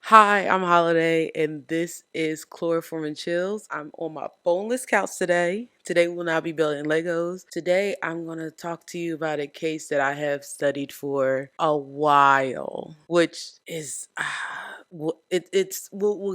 Hi, I'm Holliday, and this is Chloroform and Chillz. I'm on my boneless couch today. Today we'll not be building Legos. Today I'm going to talk to you about a case that I have studied for a while, which is we'll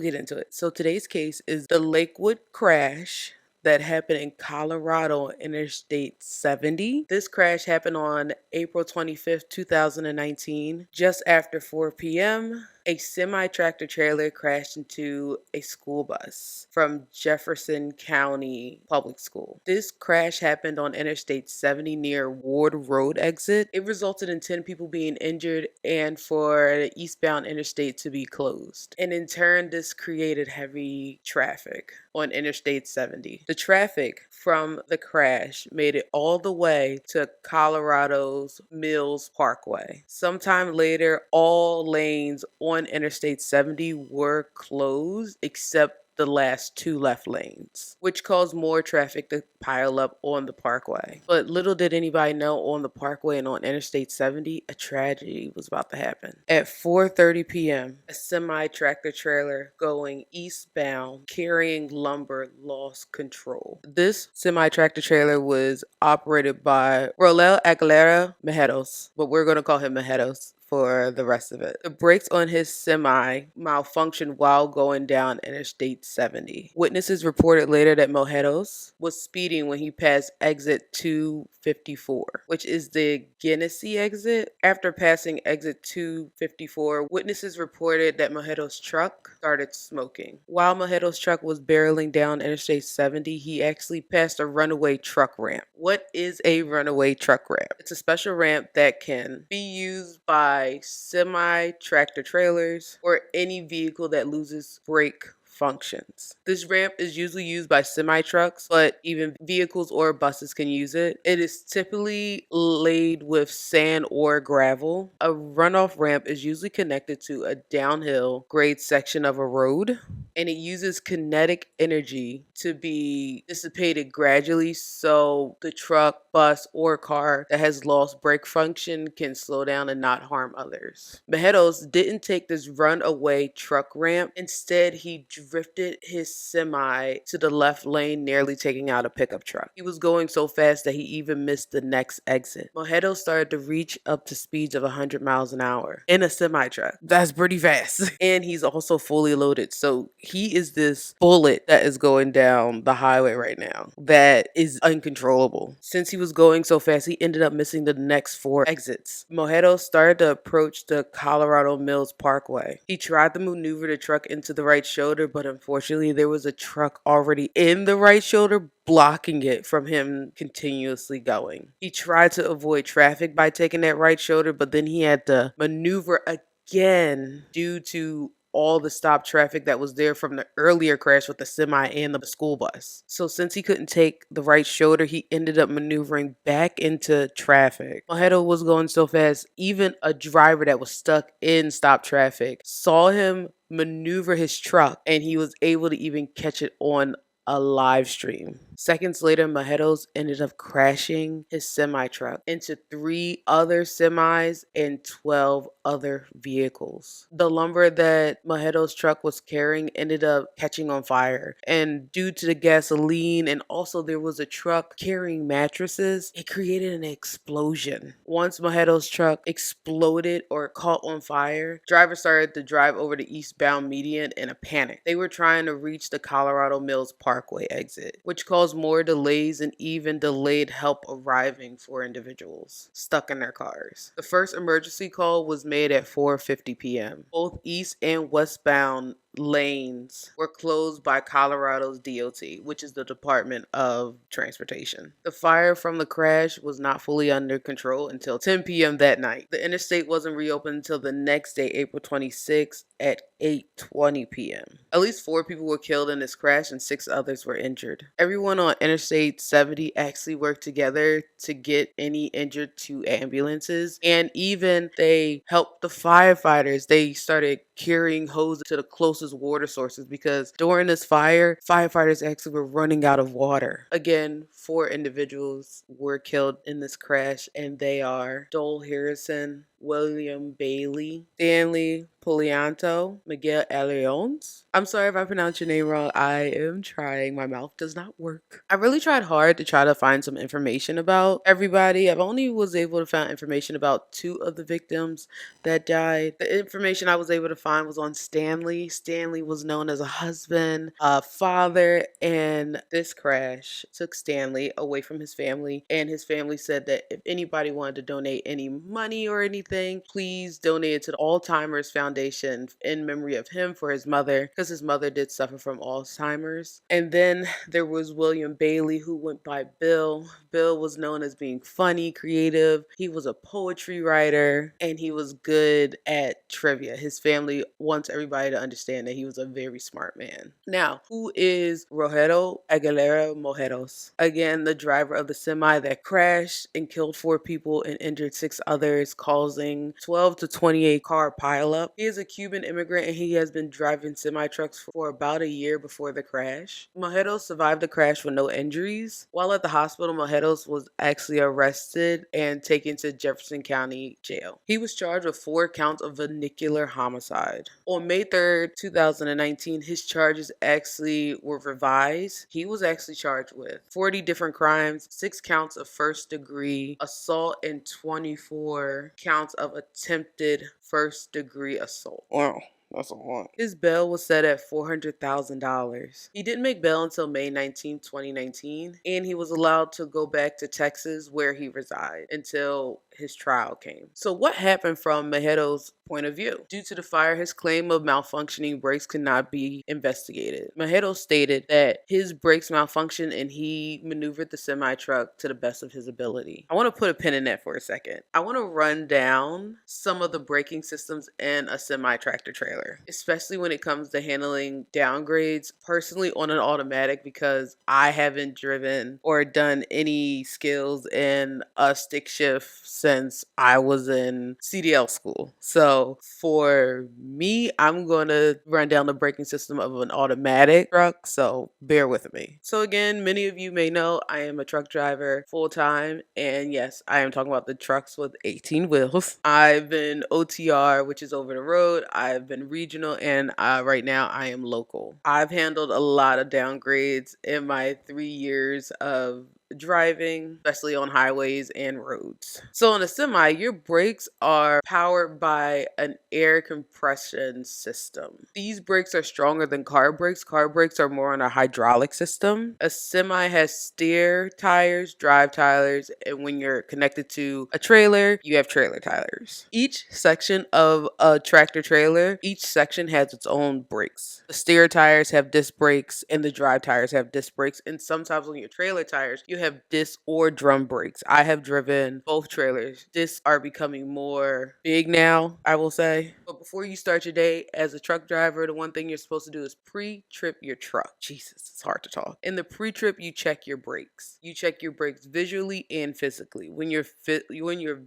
get into it. So today's case is the Lakewood crash that happened in Colorado Interstate 70. This crash happened on April 25th, 2019, just after 4 p.m. A semi-tractor trailer crashed into a school bus from Jefferson County Public School. This crash happened on Interstate 70 near Ward Road exit. It resulted in 10 people being injured and for the eastbound interstate to be closed. And in turn, this created heavy traffic on Interstate 70. The traffic from the crash made it all the way to Colorado's Mills Parkway. Sometime later, all lanes on Interstate 70 were closed except the last two left lanes, which caused more traffic to pile up on the parkway. But little did anybody know, on the parkway and on Interstate 70, a tragedy was about to happen. At 4:30 p.m., a semi-tractor trailer going eastbound carrying lumber lost control. This semi-tractor trailer was operated by Rolel Aguilera Mejeros, but we're going to call him Mejeros for the rest of it. The brakes on his semi malfunctioned while going down Interstate 70. Witnesses reported later that Mojeros was speeding when he passed exit 254, which is the Genesee exit. After passing exit 254, witnesses reported that Mojeros' truck started smoking. While Mojeros' truck was barreling down Interstate 70, he actually passed a runaway truck ramp. What is a runaway truck ramp? It's a special ramp that can be used by semi-tractor trailers or any vehicle that loses brake functions. This ramp is usually used by semi-trucks, but even vehicles or buses can use it. It is typically laid with sand or gravel. A runoff ramp is usually connected to a downhill grade section of a road, and it uses kinetic energy to be dissipated gradually so the truck, bus, or car that has lost brake function can slow down and not harm others. Mejeros didn't take this runaway truck ramp. Instead, he drifted his semi to the left lane, nearly taking out a pickup truck. He was going so fast that he even missed the next exit. Mejeros started to reach up to speeds of 100 miles an hour in a semi truck. That's pretty fast. And he's also fully loaded. So he is this bullet that is going down the highway right now that is uncontrollable. Since he was going so fast, he ended up missing the next 4 exits. Mojeros started to approach the Colorado Mills Parkway. He tried to maneuver the truck into the right shoulder, but unfortunately there was a truck already in the right shoulder blocking it from him continuously going. He tried to avoid traffic by taking that right shoulder, but then he had to maneuver again due to all the stop traffic that was there from the earlier crash with the semi and the school bus. So since he couldn't take the right shoulder, he ended up maneuvering back into traffic. Mojeros was going so fast, even a driver that was stuck in stop traffic saw him maneuver his truck, and he was able to even catch it on a live stream. Seconds later, Mojeros ended up crashing his semi-truck into 3 other semis and 12 other vehicles. The lumber that Mojeros' truck was carrying ended up catching on fire, and due to the gasoline, and also there was a truck carrying mattresses, it created an explosion. Once Mojeros' truck exploded or caught on fire, drivers started to drive over the eastbound median in a panic. They were trying to reach the Colorado Mills Parkway exit, which caused more delays and even delayed help arriving for individuals stuck in their cars. The first emergency call was made at 4:50 p.m. Both east and westbound lanes were closed by Colorado's DOT, which is the Department of Transportation. The fire from the crash was not fully under control until 10 p.m. that night. The interstate wasn't reopened until the next day, April 26th at 8:20 p.m. At least 4 people were killed in this crash and 6 others were injured. Everyone on Interstate 70 actually worked together to get any injured to ambulances, and even they helped the firefighters. They started carrying hoses to the closest water sources because during this fire, firefighters actually were running out of water. Again, 4 individuals were killed in this crash, and they are Dole Harrison, William Bailey, Stanley Polianto, Miguel Leones. I'm sorry if I pronounced your name wrong. I am trying. My mouth does not work. I really tried hard to try to find some information about everybody. I've only was able to find information about 2 of the victims that died. The information I was able to find was on Stanley. Stanley was known as a husband, a father, and this crash took Stanley away from his family. And his family said that if anybody wanted to donate any money or anything, please donate it to the Alzheimer's Foundation in memory of him for his mother, because his mother did suffer from Alzheimer's. And then there was William Bailey, who went by Bill. Bill was known as being funny, creative. He was a poetry writer, and he was good at trivia. His family wants everybody to understand that he was a very smart man. Now, who is Rogelio Aguilera Mojeros? Again, the driver of the semi that crashed and killed 4 people and injured 6 others, causing 12 to 28 car pileup. He is a Cuban immigrant, and he has been driving semi-trucks for about a year before the crash. Mojeros survived the crash with no injuries. While at the hospital, Mojeros was actually arrested and taken to Jefferson County Jail. He was charged with 4 counts of vehicular homicide. On May 3rd, 2019, his charges actually were revised. He was actually charged with 40 different crimes, 6 counts of first-degree assault, and 24 counts of attempted first-degree assault. Wow. That's a lot. His bail was set at $400,000. He didn't make bail until May 19, 2019, and he was allowed to go back to Texas where he resided until his trial came. So what happened from Mojeros' point of view? Due to the fire, his claim of malfunctioning brakes could not be investigated. Mojeros stated that his brakes malfunctioned and he maneuvered the semi-truck to the best of his ability. I want to put a pin in that for a second. I want to run down some of the braking systems in a semi-tractor trailer, especially when it comes to handling downgrades, personally on an automatic, because I haven't driven or done any skills in a stick shift since I was in CDL school. So for me, I'm going to run down the braking system of an automatic truck, so bear with me. So again, many of you may know I am a truck driver full time, and yes, I am talking about the trucks with 18 wheels. I've been OTR, which is over the road. I've been regional, and right now I am local. I've handled a lot of downgrades in my 3 years of driving, especially on highways and roads. So on a semi, your brakes are powered by an air compression system. These brakes are stronger than car brakes. Car brakes are more on a hydraulic system. A semi has steer tires, drive tires, and when you're connected to a trailer, you have trailer tires. Each section of a tractor trailer, each section has its own brakes. The steer tires have disc brakes and the drive tires have disc brakes, and sometimes on your trailer tires, you have disc or drum brakes. I have driven both trailers. Discs are becoming more big now, I will say. But before you start your day as a truck driver, the one thing you're supposed to do is pre-trip your truck. Jesus, it's hard to talk. In the pre-trip, you check your brakes. You check your brakes visually and physically. When you're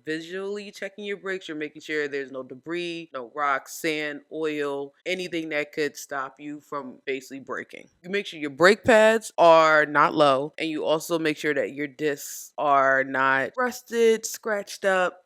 visually checking your brakes, you're making sure there's no debris, no rocks, sand, oil, anything that could stop you from basically braking. You make sure your brake pads are not low, and you also make sure that your discs are not rusted, scratched up,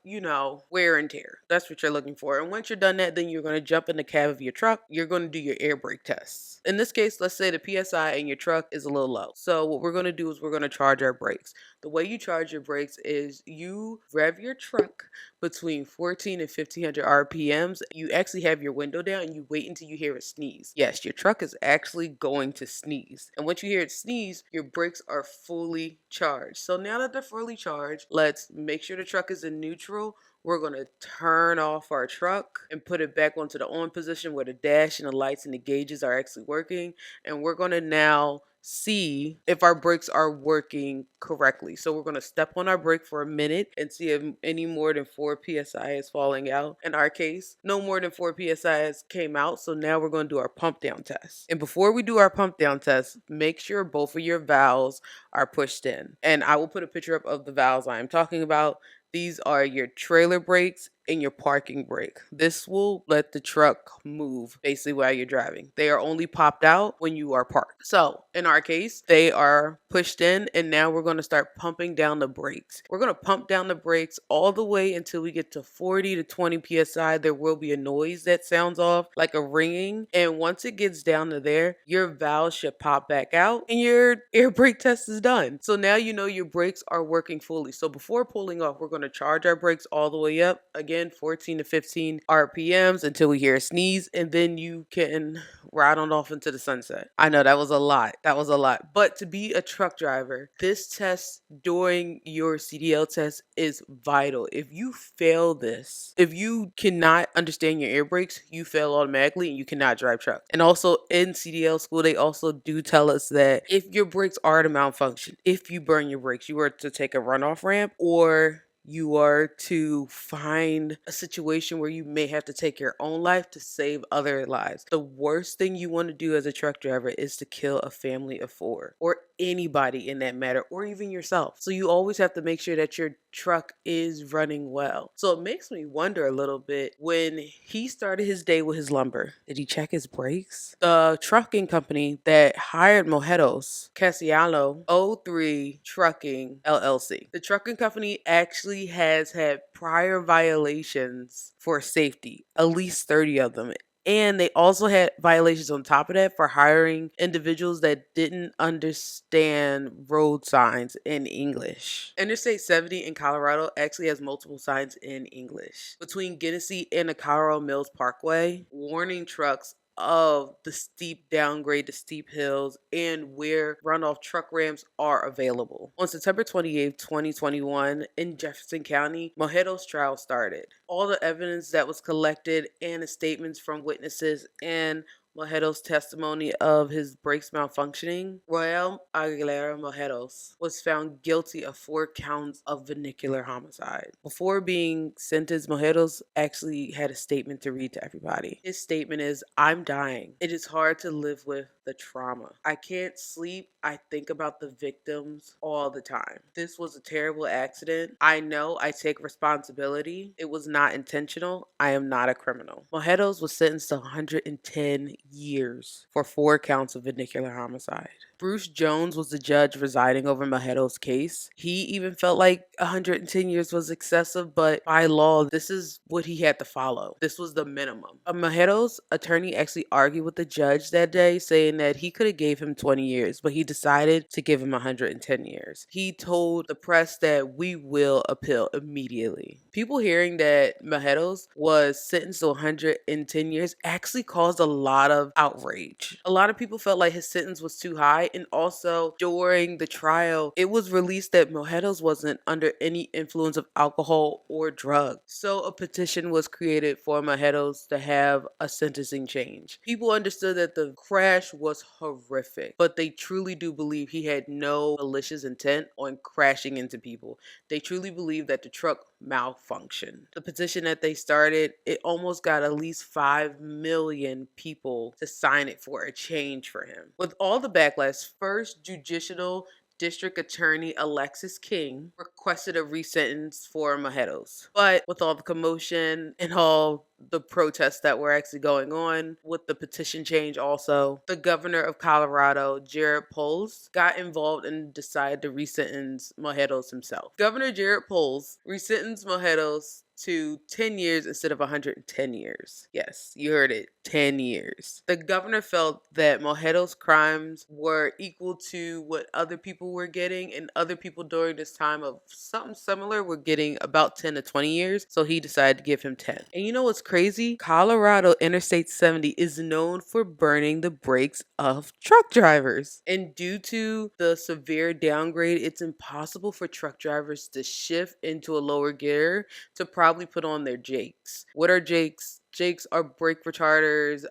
wear and tear. That's what you're looking for. And once you're done that, then you're going to jump in the cab of your truck. You're going to do your air brake tests. In this case, let's say the PSI in your truck is a little low. So what we're going to do is we're going to charge our brakes. The way you charge your brakes is you rev your truck between 14 and 1500 RPMs. You actually have your window down and you wait until you hear it sneeze. Yes, your truck is actually going to sneeze. And once you hear it sneeze, your brakes are fully charged. So now that they're fully charged, let's make sure the truck is in neutral. We're going to turn off our truck and put it back onto the on position where the dash and the lights and the gauges are actually working. And we're going to now see if our brakes are working correctly. So we're going to step on our brake for a minute and see if any more than 4 psi is falling out. In our case, no more than 4 psi came out. So now we're going to do our pump down test. And before we do our pump down test, make sure both of your valves are pushed in. And I will put a picture up of the valves I am talking about. These are your trailer brakes in your parking brake. This will let the truck move basically while you're driving. They are only popped out when you are parked. So in our case, they are pushed in, and now we're going to start pumping down the brakes. We're going to pump down the brakes all the way until we get to 40 to 20 psi. There will be a noise that sounds off like a ringing. And once it gets down to there, your valve should pop back out and your air brake test is done. So now you know your brakes are working fully. So before pulling off, we're going to charge our brakes all the way up. Again, 14 to 15 RPMs until we hear a sneeze, and then you can ride on off into the sunset. I know that was a lot. That was a lot. But to be a truck driver, this test during your CDL test is vital. If you fail this, if you cannot understand your air brakes, you fail automatically and you cannot drive trucks. And also in CDL school, they also do tell us that if your brakes are to malfunction, if you burn your brakes, you are to take a runoff ramp, or you are to find a situation where you may have to take your own life to save other lives. The worst thing you want to do as a truck driver is to kill a family of 4 or anybody in that matter, or even yourself. So you always have to make sure that your truck is running well. So it makes me wonder a little bit, when he started his day with his lumber, did he check his brakes? The trucking company that hired Mojedos, Casiano 03 Trucking LLC. The trucking company actually has had prior violations for safety, at least 30 of them. And they also had violations on top of that for hiring individuals that didn't understand road signs in English. Interstate 70 in Colorado actually has multiple signs in English. Between Genesee and the Colorado Mills Parkway, warning trucks of the steep downgrade to steep hills and where runoff truck ramps are available. On September 28, 2021, in Jefferson County, Mojedo's trial started. All the evidence that was collected and the statements from witnesses and Mojedo's testimony of his brakes malfunctioning, Royal Aguilera Mojedos was found guilty of 4 counts of vehicular homicide. Before being sentenced, Mojedos actually had a statement to read to everybody. His statement is, "I'm dying. It is hard to live with the trauma. I can't sleep. I think about the victims all the time. This was a terrible accident. I know I take responsibility. It was not intentional. I am not a criminal." Mojedos was sentenced to 110 years for 4 counts of vehicular homicide. Bruce Jones was the judge residing over Mojedo's case. He even felt like 110 years was excessive, but by law, this is what he had to follow. This was the minimum. Mojedo's attorney actually argued with the judge that day, saying that he could have gave him 20 years, but he decided to give him 110 years. He told the press that we will appeal immediately. People hearing that Mojedos was sentenced to 110 years actually caused a lot of outrage. A lot of people felt like his sentence was too high, and also during the trial, it was released that Mojedos wasn't under any influence of alcohol or drugs. So a petition was created for Mojedos to have a sentencing change. People understood that the crash was horrific, but they truly do believe he had no malicious intent on crashing into people. They truly believe that the truck malfunctioned. The petition that they started, it almost got at least 5 million people to sign it for a change for him. With all the backlash, first judicial District Attorney Alexis King requested a resentence for Mojedos. But with all the commotion and all the protests that were actually going on with the petition change also, the governor of Colorado, Jared Polis, got involved and decided to resentence Mojedos himself. Governor Jared Polis resentenced Mojedos to 10 years instead of 110 years. Yes, you heard it, 10 years. The governor felt that Mojedos' crimes were equal to what other people were getting, and other people during this time of something similar were getting about 10 to 20 years, so he decided to give him 10. And you know what's crazy? Colorado Interstate 70 is known for burning the brakes of truck drivers. And due to the severe downgrade, it's impossible for truck drivers to shift into a lower gear to probably put on their jakes. What are jakes? Jakes are brake retarders,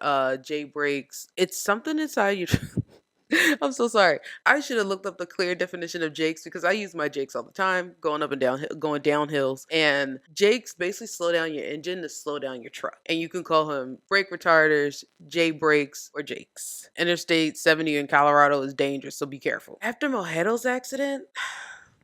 J brakes. It's something inside your I'm so sorry. I should have looked up the clear definition of jakes, because I use my jakes all the time, going up and down, going down hills. And jakes basically slow down your engine to slow down your truck. And you can call them brake retarders, J brakes, or jakes. Interstate 70 in Colorado is dangerous, so be careful. After Mojedo's accident,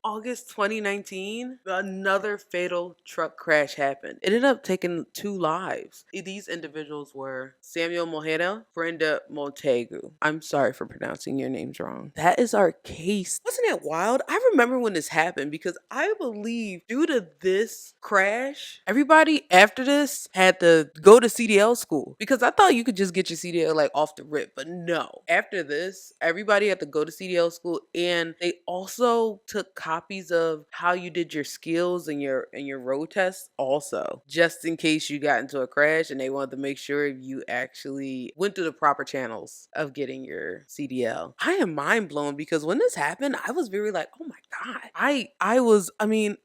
August 2019, another fatal truck crash happened. It ended up taking 2 lives. These individuals were Samuel Mojena, Brenda Montegu. I'm sorry for pronouncing your names wrong. That is our case. Wasn't it wild? I remember when this happened because I believe due to this crash, everybody after this had to go to CDL school because I thought you could just get your CDL like off the rip, but no. After this, everybody had to go to CDL school, and they also took copies of how you did your skills and your road tests also, just in case you got into a crash and they wanted to make sure you actually went through the proper channels of getting your CDL. I am mind blown because when this happened, I was very like, oh my God. I mean,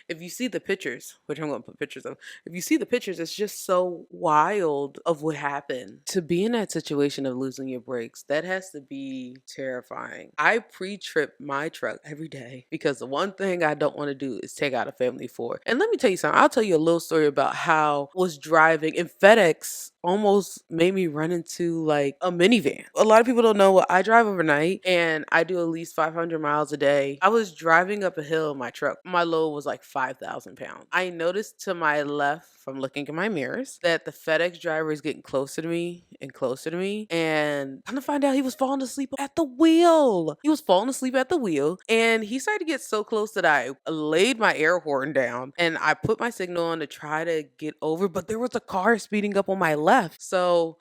if you see the pictures, which I'm gonna put pictures of, if you see the pictures, it's just so wild of what happened. To be in that situation of losing your brakes, that has to be terrifying. I pre-trip my truck every day because the one thing I don't want to do is take out a family four. And let me tell you something. I'll tell you a little story about how I was driving and FedEx almost made me run into like a minivan. A lot of people don't know what I drive overnight and I do at least 500 miles a day. I was driving up a hill in my truck. My load was like 5,000 pounds. I noticed to my left from looking in my mirrors that the FedEx driver is getting closer to me and closer to me. And come to find out he was falling asleep at the wheel. He was falling asleep at the wheel. And he started to get so close that I laid my air horn down and I put my signal on to try to get over. But there was a car speeding up on my left. So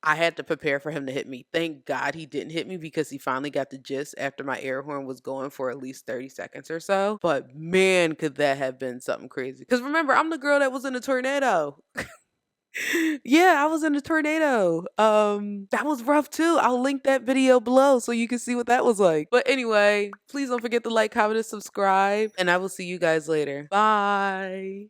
I had to prepare for him to hit me. Thank God he didn't hit me because he finally got the gist after my air horn was going for at least 30 seconds or so. But man, could that have been something crazy. Because remember, I'm the girl that was in a tornado. Yeah, I was in a tornado. That was rough too. I'll link that video below so you can see what that was like. But anyway, please don't forget to like, comment, and subscribe. And I will see you guys later. Bye.